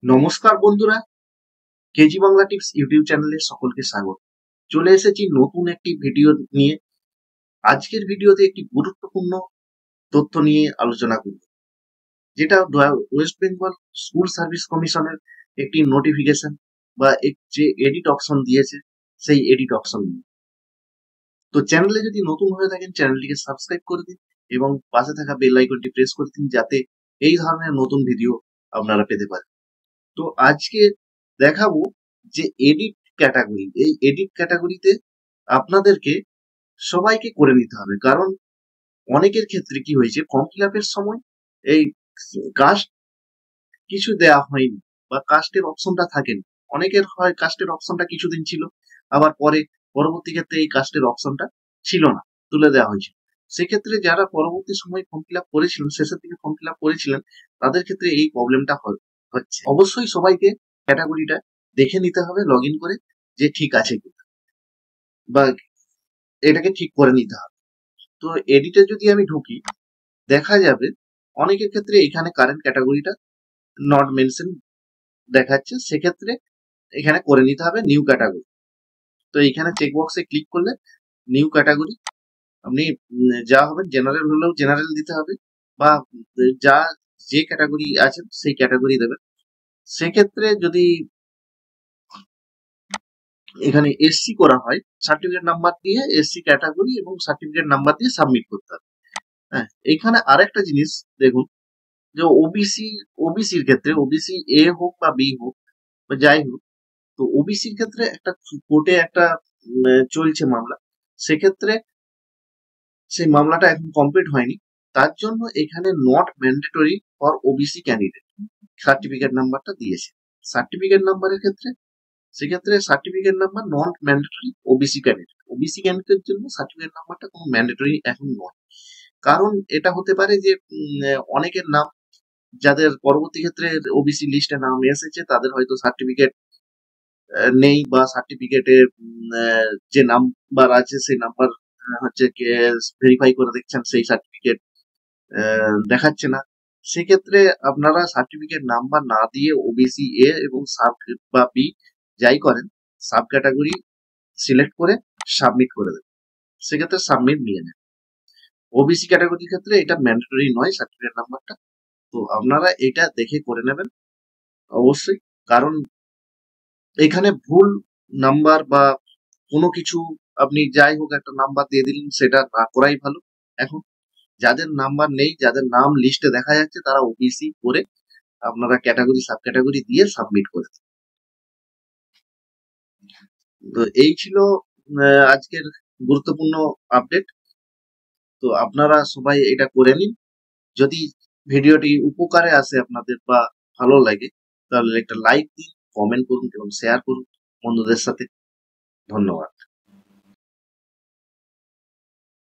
নমস্কার বন্ধুরা, KG Bangla tips YouTube চ্যানেলে সকলকে স্বাগত। চলে এসেছি নতুন একটি ভিডিও নিয়ে। আজকের ভিডিওতে একটি গুরুত্বপূর্ণ তথ্য নিয়ে আলোচনা করব, যেটা ওয়েস্ট বেঙ্গল স্কুল সার্ভিস কমিশনের একটি নোটিফিকেশন বা যে এডিট অপশন দিয়েছে, সেই এডিট অপশন নিয়ে। তো চ্যানেলে যদি নতুন হয়ে থাকেন, চ্যানেলটিকে সাবস্ক্রাইব করে দিন এবং পাশে থাকা বেল আইকনটি প্রেস করে দিন, যাতে এই ধরনের নতুন ভিডিও আপনারা পেতে পারেন। তো আজকে দেখাবো যে এডিট ক্যাটাগরি, এই এডিট ক্যাটাগরিতে আপনাদেরকে সবাইকে করে নিতে হবে। কারণ অনেকের ক্ষেত্রে কি হয়েছে, ফর্ম ফিল আপের সময় এই কাস্ট কিছু দেয়া হয়নি বা কাস্টের অপশনটা থাকেনি। অনেকের হয় কাস্টের অপশনটা কিছুদিন ছিল, আবার পরবর্তী ক্ষেত্রে এই কাস্টের অপশনটা ছিল না, তুলে দেওয়া হয়েছিল। সেক্ষেত্রে যারা পরবর্তী সময় ফর্ম ফিল আপ করেছিলেন, শেষের দিকে ফর্ম ফিল আপ করেছিলেন, তাদের ক্ষেত্রে এই প্রবলেমটা হচ্ছে। অবশ্যই সবাইকে ক্যাটাগরিটা দেখে নিতে হবে লগ ইন করে, যে ঠিক আছে কিনা বা এটাকে ঠিক করে নিতে হবে। তো এডিটে যদি আমি ঢুকি, দেখা যাবে অনেকের ক্ষেত্রে এখানে কারেন্ট ক্যাটাগরিটা নট মেনশন দেখাচ্ছে। সেক্ষেত্রে এখানে করে নিতে হবে নিউ ক্যাটাগরি। তো এখানে চেকবক্সে ক্লিক করলে নিউ ক্যাটাগরি আপনি যা হবেন, জেনারেল হলেও জেনারেল দিতে হবে, বা যা যে ক্যাটাগরি আছেন সেই ক্যাটাগরি দেবেন। সেক্ষেত্রে যদি এখানে এসসি করা হয়, সার্টিফিকেট নাম্বার দিয়ে এসসি ক্যাটাগরি এবং সার্টিফিকেট নাম্বার দিয়ে সাবমিট করতে হবে। হ্যাঁ, এখানে আরেকটা জিনিস দেখুন, যে ওবিসির ক্ষেত্রে, ওবিসি এ হোক বা বি হোক বা যাই হোক, তো ওবিসির ক্ষেত্রে একটা কোর্টে একটা চলছে মামলা। সেক্ষেত্রে সেই মামলাটা এখন কমপ্লিট হয়নি, তার জন্য এখানে not mandatory for OBC candidate certificate নাম্বারটা দিয়েছে। সার্টিফিকেট নাম্বারের ক্ষেত্রে, সেক্ষেত্রে certificate number not mandatory OBC ক্যান্ডিডেটের জন্য সার্টিফিকেট নাম্বারটা কোনো ম্যান্ডেটরি এখন নয়। কারণ এটা হতে পারে যে অনেকের নাম, যাদের পরবর্তী ক্ষেত্রে ওবিসি লিস্টে নাম এসেছে, তাদের হয়তো সার্টিফিকেট নেই, বা সার্টিফিকেটের যে নাম্বার আছে সেই নাম্বার হচ্ছে ভেরিফাই করে দেখছেন, সেই সার্টিফিকেট দেখাচ্ছে না। সেক্ষেত্রে আপনারা সার্টিফিকেট নাম্বার না দিয়ে ওবিসি এ এবং সাব বা বি যাই করেন, সাব ক্যাটাগরি সিলেক্ট করে সাবমিট করে দেবেন। সেক্ষেত্রে সাবমিট নিয়ে নেন। ওবিসি ক্যাটাগরির ক্ষেত্রে এটা ম্যান্ডেটরি নয় সার্টিফিকেট নাম্বারটা। তো আপনারা এটা দেখে করে নেবেন অবশ্যই। কারণ এখানে ভুল নাম্বার বা কোনো কিছু, আপনি যাই হোক একটা নাম্বার দিয়ে দিলেন, সেটা না করাই ভালো। এখন যাদের নাম্বার নেই, যাদের নাম লিস্টে দেখা যাচ্ছে, তারা ওবিসি করে আপনারা ক্যাটাগরি সাব ক্যাটাগরি দিয়ে সাবমিট করে দিন। তো এই ছিল আজকের গুরুত্বপূর্ণ আপডেট। তো আপনারা সবাই এটা করে নিন। যদি ভিডিওটি উপকারে আসে আপনাদের বা ভালো লাগে, তাহলে একটা লাইক দিন, কমেন্ট করুন এবং শেয়ার করুন বন্ধুদের সাথে। ধন্যবাদ।